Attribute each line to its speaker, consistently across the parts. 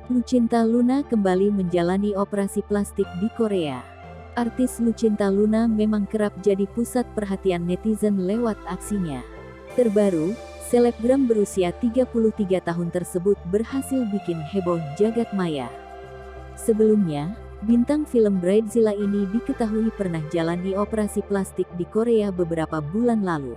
Speaker 1: Lucinta Luna kembali menjalani operasi plastik di Korea. Artis Lucinta Luna memang kerap jadi pusat perhatian netizen lewat aksinya. Terbaru, selebgram berusia 33 tahun tersebut berhasil bikin heboh jagat maya. Sebelumnya, bintang film Bridezilla ini diketahui pernah jalani operasi plastik di Korea beberapa bulan lalu.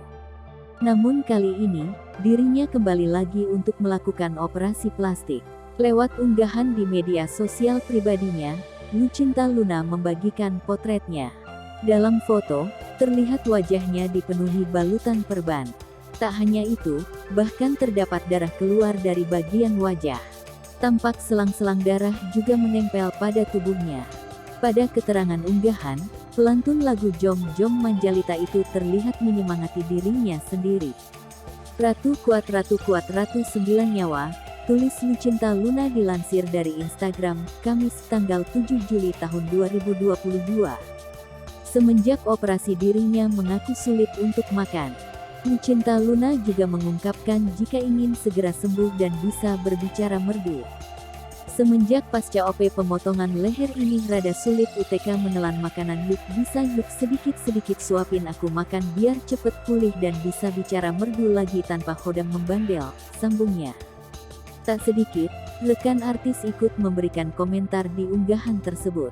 Speaker 1: Namun kali ini, dirinya kembali lagi untuk melakukan operasi plastik. Lewat unggahan di media sosial pribadinya, Lucinta Luna membagikan potretnya. Dalam foto, terlihat wajahnya dipenuhi balutan perban. Tak hanya itu, bahkan terdapat darah keluar dari bagian wajah. Tampak selang-selang darah juga menempel pada tubuhnya. Pada keterangan unggahan, pelantun lagu Jong Jong Manjalita itu terlihat menyemangati dirinya sendiri. Ratu kuat Ratu 9 nyawa, tulis Lucinta Luna dilansir dari Instagram, Kamis tanggal 7 Juli tahun 2022. Semenjak operasi dirinya mengaku sulit untuk makan. Lucinta Luna juga mengungkapkan jika ingin segera sembuh dan bisa berbicara merdu. Semenjak pasca OP pemotongan leher ini rada sulit UTK menelan makanan bisa yuk sedikit-sedikit suapin aku makan biar cepet pulih dan bisa bicara merdu lagi tanpa hodam membandel, sambungnya. Tak sedikit, rekan artis ikut memberikan komentar di unggahan tersebut.